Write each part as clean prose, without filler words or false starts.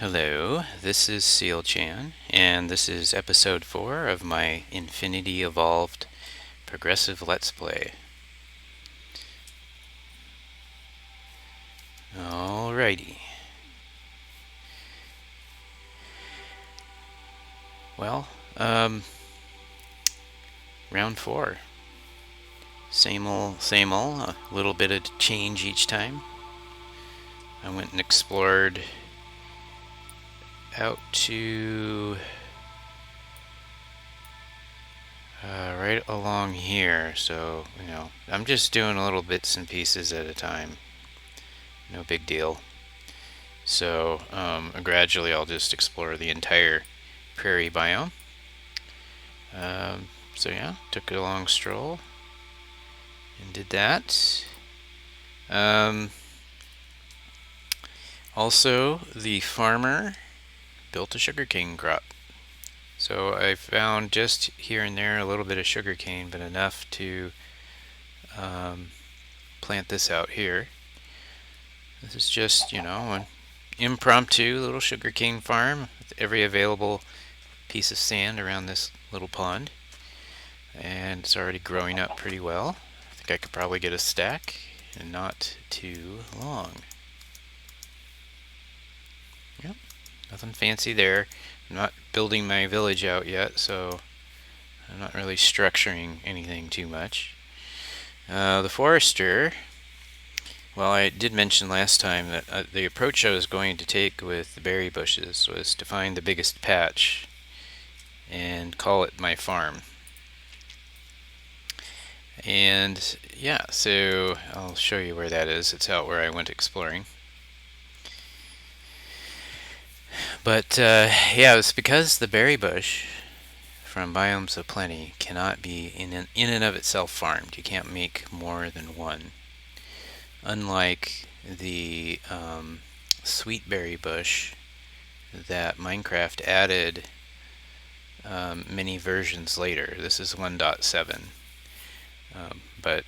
Hello, this is Sealchan, and this is episode 4 of my Infinity Evolved Progressive Let's Play. Alrighty. Well, round 4. Same old, a little bit of change each time. I went and explored out to right along here, so, I'm just doing little bits and pieces at a time. No big deal. So gradually I'll just explore the entire prairie biome. So yeah, took a long stroll and did that. Also, the farmer built a sugarcane crop. So I found just here and there a little bit of sugarcane, but enough to plant this out here. This is just, an impromptu little sugarcane farm with every available piece of sand around this little pond. And it's already growing up pretty well. I think I could probably get a stack and not too long. Yep, nothing fancy there. I'm not building my village out yet, so I'm not really structuring anything too much. The forester, well, I did mention last time that the approach I was going to take with the berry bushes was to find the biggest patch and call it my farm. And yeah, so I'll show you where that is. It's out where I went exploring. But yeah, it's because the berry bush from Biomes of Plenty cannot be in and of itself farmed. You can't make more than one. Unlike the sweet berry bush that Minecraft added many versions later. This is 1.7. But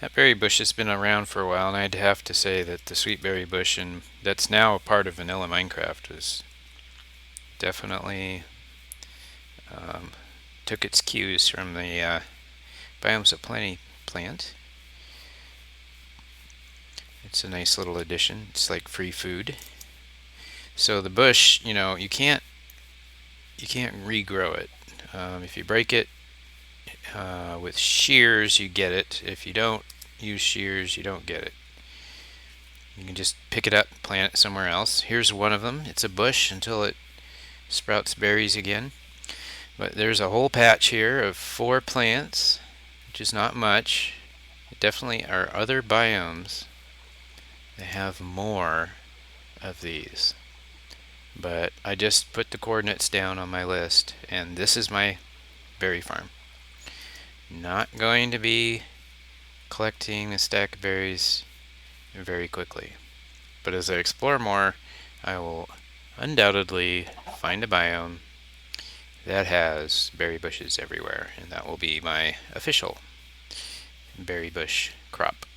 that berry bush has been around for a while, and I'd have to say that the sweet berry bush, and that's now a part of vanilla Minecraft, was definitely took its cues from the Biomes of Plenty plant. It's a nice little addition. It's like free food. So the bush, you can't regrow it. If you break it with shears, you get it. If you don't use shears, you don't get it. You can just pick it up, plant it somewhere else. Here's one of them. It's a bush until it sprouts berries again. But there's a whole patch here of 4 plants, which is not much. It definitely are other biomes that have more of these. But I just put the coordinates down on my list, and this is my berry farm. Not going to be collecting a stack of berries very quickly. But as I explore more, I will undoubtedly find a biome that has berry bushes everywhere, and that will be my official berry bush crop.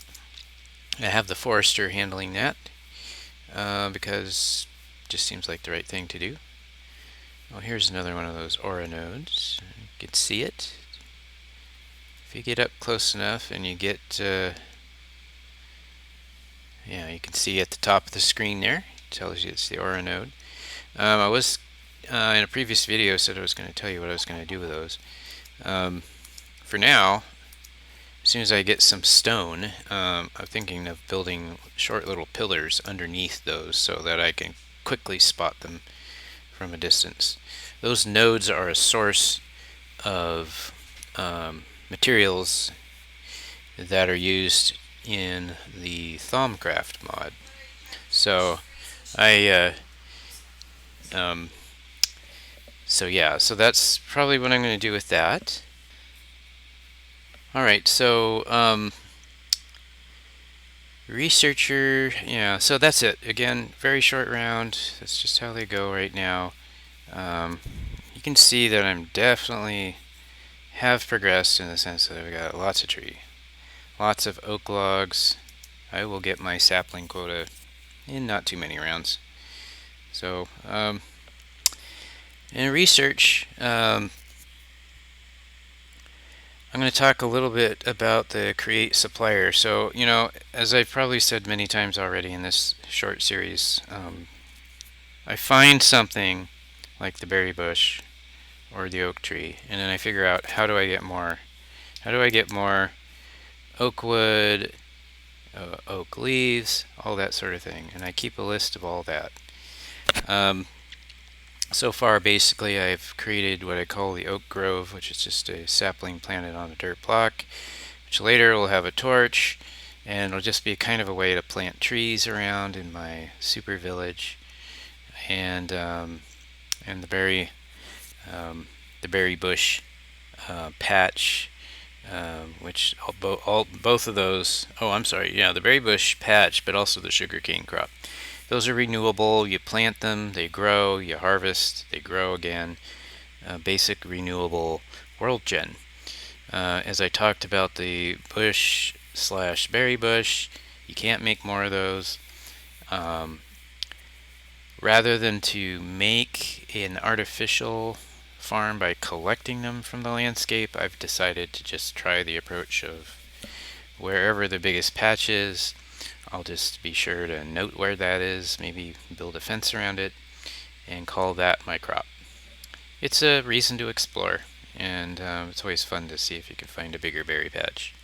I have the forester handling that because it just seems like the right thing to do. Well, here's another one of those aura nodes. You can see it. If you get up close enough and you get, yeah, you can see at the top of the screen there. It tells you it's the aura node. I was in a previous video said I was going to tell you what I was going to do with those. For now, as soon as I get some stone, I'm thinking of building short little pillars underneath those so that I can quickly spot them from a distance. Those nodes are a source of materials that are used in the Thaumcraft mod. So so that's probably what I'm going to do with that. Alright, so researcher, yeah, so that's it. Again, very short round. That's just how they go right now. You can see that I'm definitely have progressed in the sense that I've got lots of tree, lots of oak logs. I will get my sapling quota in not too many rounds. So in research, I'm going to talk a little bit about the create supplier. So, as I've probably said many times already in this short series, I find something like the berry bush or the oak tree, and then I figure out how do I get more? How do I get more oak wood, oak leaves, all that sort of thing? And I keep a list of all that. So far, basically, I've created what I call the oak grove, which is just a sapling planted on a dirt block, which later will have a torch, and it'll just be kind of a way to plant trees around in my super village, and and the berry bush patch, which both of those. Oh, I'm sorry. Yeah, the berry bush patch, but also the sugarcane crop. Those are renewable. You plant them, they grow. You harvest, they grow again. Basic renewable world gen. As I talked about the bush slash berry bush, you can't make more of those. Rather than to make an artificial farm by collecting them from the landscape, I've decided to just try the approach of wherever the biggest patch is, I'll just be sure to note where that is, maybe build a fence around it, and call that my crop. It's a reason to explore, and it's always fun to see if you can find a bigger berry patch.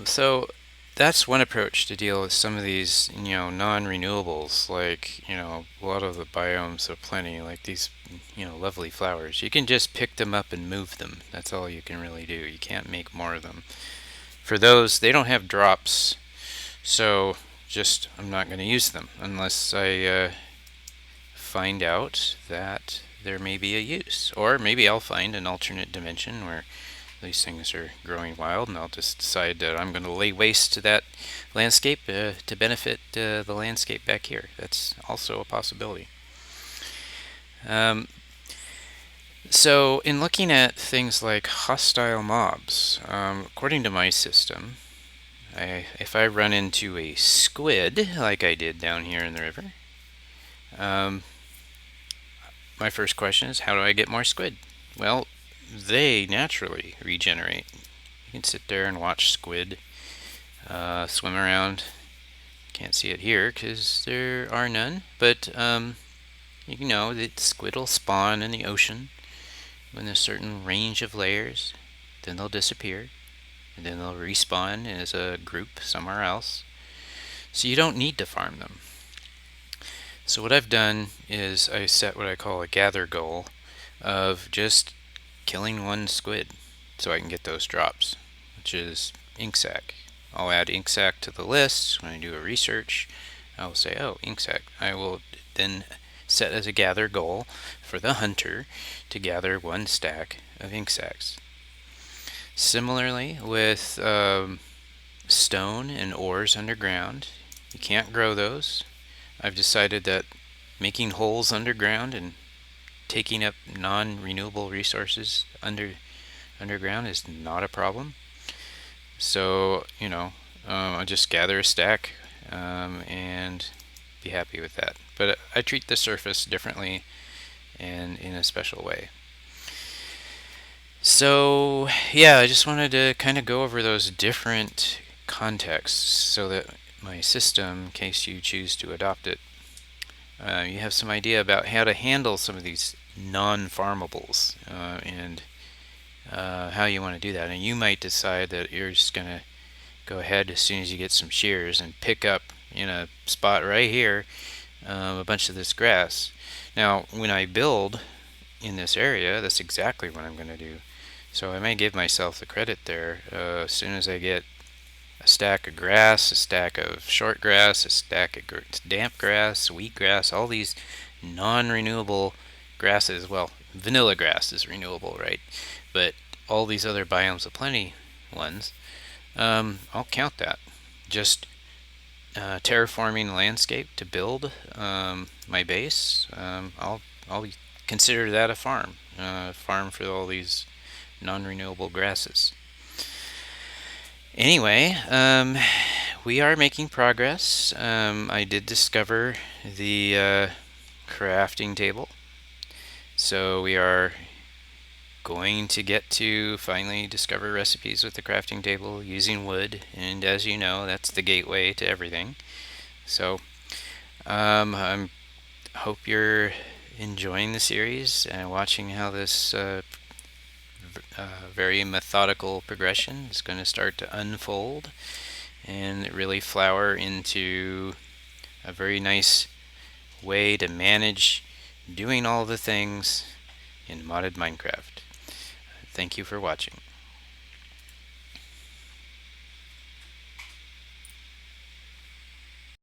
So that's one approach to deal with some of these, non-renewables, like, a lot of the biomes are plenty, like these, lovely flowers. You can just pick them up and move them. That's all you can really do. You can't make more of them. For those, they don't have drops, so I'm not going to use them unless I find out that there may be a use. Or maybe I'll find an alternate dimension where these things are growing wild, and I'll just decide that I'm going to lay waste to that landscape to benefit the landscape back here. That's also a possibility. So, in looking at things like hostile mobs, according to my system, if I run into a squid, like I did down here in the river, my first question is, how do I get more squid? Well, they naturally regenerate. You can sit there and watch squid swim around. Can't see it here because there are none, but the squid will spawn in the ocean when there's a certain range of layers. Then they'll disappear, and then they'll respawn as a group somewhere else. So you don't need to farm them. So what I've done is I set what I call a gather goal of just killing one squid so I can get those drops, which is ink sac. I'll add ink sac to the list when I do a research. I will say, oh, ink sac. I will then set as a gather goal for the hunter to gather one stack of ink sacs. Similarly with stone and ores underground, you can't grow those. I've decided that making holes underground and taking up non-renewable resources underground is not a problem. So, I'll just gather a stack and be happy with that. But I treat the surface differently and in a special way. So, yeah, I just wanted to kind of go over those different contexts so that my system, in case you choose to adopt it, you have some idea about how to handle some of these non-farmables and how you want to do that. And you might decide that you're just going to go ahead as soon as you get some shears and pick up in a spot right here a bunch of this grass. Now, when I build in this area, that's exactly what I'm going to do. So I may give myself the credit there. As soon as I get a stack of grass, a stack of short grass, a stack of damp grass, wheatgrass, all these non-renewable grasses. Well, vanilla grass is renewable, right? But all these other biomes of plenty ones, I'll count that. Just terraforming the landscape to build my base. I'll consider that a farm. Farm for all these non-renewable grasses. Anyway, we are making progress. I did discover the crafting table. So we are going to get to finally discover recipes with the crafting table using wood. And as you know, that's the gateway to everything. So I hope you're enjoying the series and watching how this very methodical progression is going to start to unfold and really flower into a very nice way to manage doing all the things in modded Minecraft. Thank you for watching.